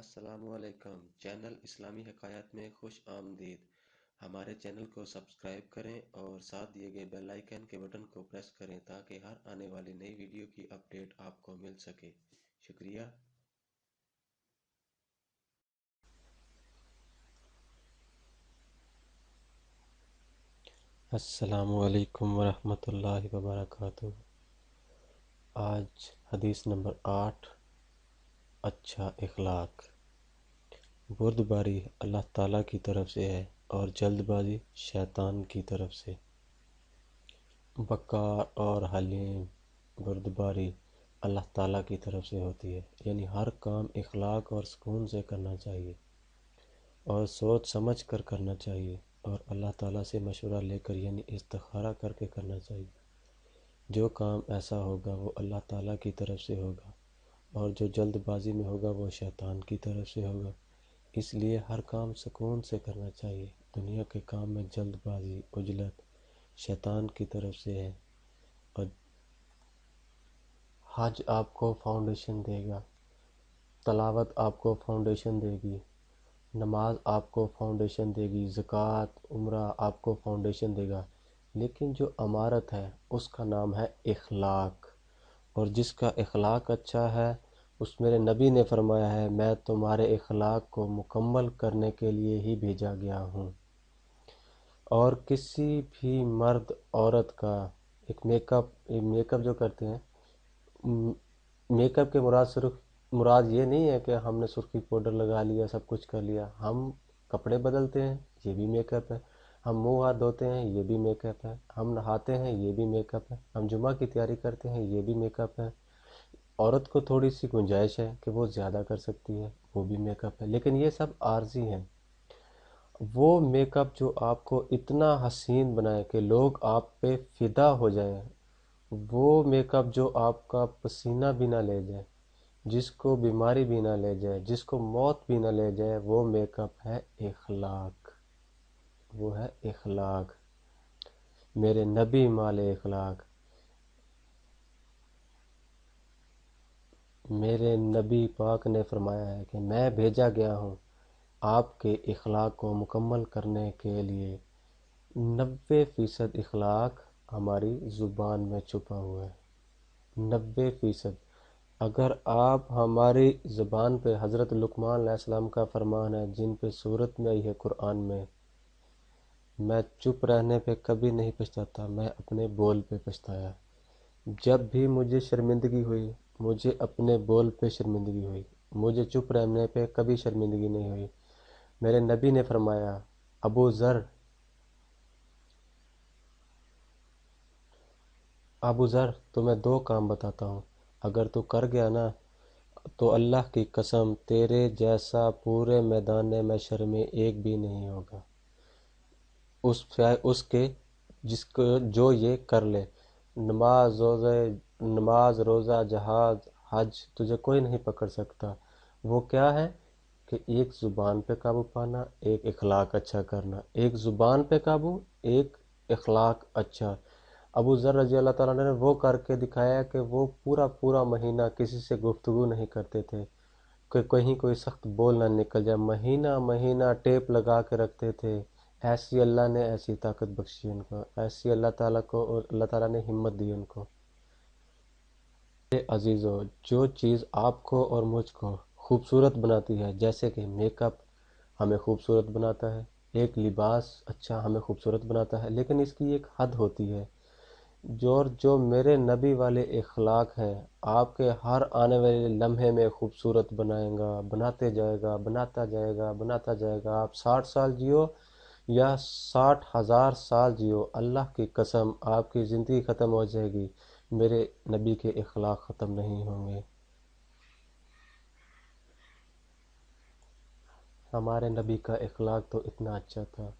السلام علیکم۔ چینل اسلامی حکایات میں خوش آمدید۔ ہمارے چینل کو سبسکرائب کریں اور ساتھ دیے گئے بیل آئیکن کے بٹن کو پریس کریں تاکہ ہر آنے والی نئی ویڈیو کی اپڈیٹ آپ کو مل سکے۔ شکریہ۔ السلام علیکم ورحمۃ اللہ وبرکاتہ۔ آج حدیث نمبر 8، اچھا اخلاق۔ بردباری اللہ تعالیٰ کی طرف سے ہے اور جلد بازی شیطان کی طرف سے۔ وقار اور حلیم بردباری اللہ تعالیٰ کی طرف سے ہوتی ہے، یعنی ہر کام اخلاق اور سکون سے کرنا چاہیے اور سوچ سمجھ کر کرنا چاہیے اور اللہ تعالیٰ سے مشورہ لے کر یعنی استخارہ کر کے کرنا چاہیے۔ جو کام ایسا ہوگا وہ اللہ تعالیٰ کی طرف سے ہوگا اور جو جلد بازی میں ہوگا وہ شیطان کی طرف سے ہوگا۔ اس لیے ہر کام سکون سے کرنا چاہیے۔ دنیا کے کام میں جلد بازی، عجلت شیطان کی طرف سے ہے۔ اور حج آپ کو فاؤنڈیشن دے گا، تلاوت آپ کو فاؤنڈیشن دے گی، نماز آپ کو فاؤنڈیشن دے گی، زکوٰۃ، عمرہ آپ کو فاؤنڈیشن دے گا، لیکن جو عمارت ہے اس کا نام ہے اخلاق۔ اور جس کا اخلاق اچھا ہے، اس میرے نبی نے فرمایا ہے، میں تمہارے اخلاق کو مکمل کرنے کے لیے ہی بھیجا گیا ہوں۔ اور کسی بھی مرد عورت کا ایک میک اپ جو کرتے ہیں، میک اپ کے مراد یہ نہیں ہے کہ ہم نے سرخی پاؤڈر لگا لیا، سب کچھ کر لیا۔ ہم کپڑے بدلتے ہیں، یہ بھی میک اپ ہے۔ ہم منہ ہاتھ دھوتے ہیں، یہ بھی میک اپ ہے۔ ہم نہاتے ہیں، یہ بھی میک اپ ہے۔ ہم جمعہ کی تیاری کرتے ہیں، یہ بھی میک اپ ہے۔ عورت کو تھوڑی سی گنجائش ہے کہ وہ زیادہ کر سکتی ہے، وہ بھی میک اپ ہے، لیکن یہ سب عارضی ہیں۔ وہ میک اپ جو آپ کو اتنا حسین بنائے کہ لوگ آپ پہ فدا ہو جائیں، وہ میک اپ جو آپ کا پسینہ بھی نہ لے جائے، جس کو بیماری بھی نہ لے جائے، جس کو موت بھی نہ لے جائے، وہ میک اپ ہے اخلاق۔ وہ ہے اخلاق۔ میرے نبی مال اخلاق۔ میرے نبی پاک نے فرمایا ہے کہ میں بھیجا گیا ہوں آپ کے اخلاق کو مکمل کرنے کے لیے۔ 90% اخلاق ہماری زبان میں چھپا ہوا ہے۔ 90%۔ اگر آپ ہماری زبان پہ، حضرت لقمان علیہ السلام کا فرمان ہے جن پہ صورت میں آئی ہے قرآن میں چپ رہنے پہ کبھی نہیں پچھتاتا، میں اپنے بول پہ پچھتایا۔ جب بھی مجھے شرمندگی ہوئی، مجھے اپنے بول پہ شرمندگی ہوئی، مجھے چپ رہنے پہ کبھی شرمندگی نہیں ہوئی۔ میرے نبی نے فرمایا، ابو ذر تمہیں 2 کام بتاتا ہوں، اگر تو کر گیا نا تو اللہ کی قسم تیرے جیسا پورے میدان محشر میں ایک بھی نہیں ہوگا، اس کے جس کو جو یہ کر لے۔ نماز، روزہ، جہاد، حج، تجھے کوئی نہیں پکڑ سکتا۔ وہ کیا ہے کہ ایک زبان پہ قابو پانا، ایک اخلاق اچھا کرنا۔ ایک زبان پہ قابو، ایک اخلاق اچھا۔ ابو ذر رضی اللہ تعالیٰ نے وہ کر کے دکھایا کہ وہ پورا مہینہ کسی سے گفتگو نہیں کرتے تھے کہ کہیں کوئی سخت بول نہ نکل جائے۔ مہینہ ٹیپ لگا کے رکھتے تھے۔ ایسی اللہ نے ایسی طاقت بخشی ان کو، ایسی اللہ تعالیٰ نے ہمت دی ان کو۔ عزیزو، جو چیز آپ کو اور مجھ کو خوبصورت بناتی ہے، جیسے کہ میک اپ ہمیں خوبصورت بناتا ہے، ایک لباس اچھا ہمیں خوبصورت بناتا ہے، لیکن اس کی ایک حد ہوتی ہے۔ جو میرے نبی والے اخلاق ہیں، آپ کے ہر آنے والے لمحے میں خوبصورت بنائیں گا، بناتے جائے گا، بناتا جائے گا، بناتا جائے گا۔ آپ 60 سال جیو یا 60,000 سال جیو، اللہ کی قسم آپ کی زندگی ختم ہو جائے گی، میرے نبی کے اخلاق ختم نہیں ہوں گے۔ ہمارے نبی کا اخلاق تو اتنا اچھا تھا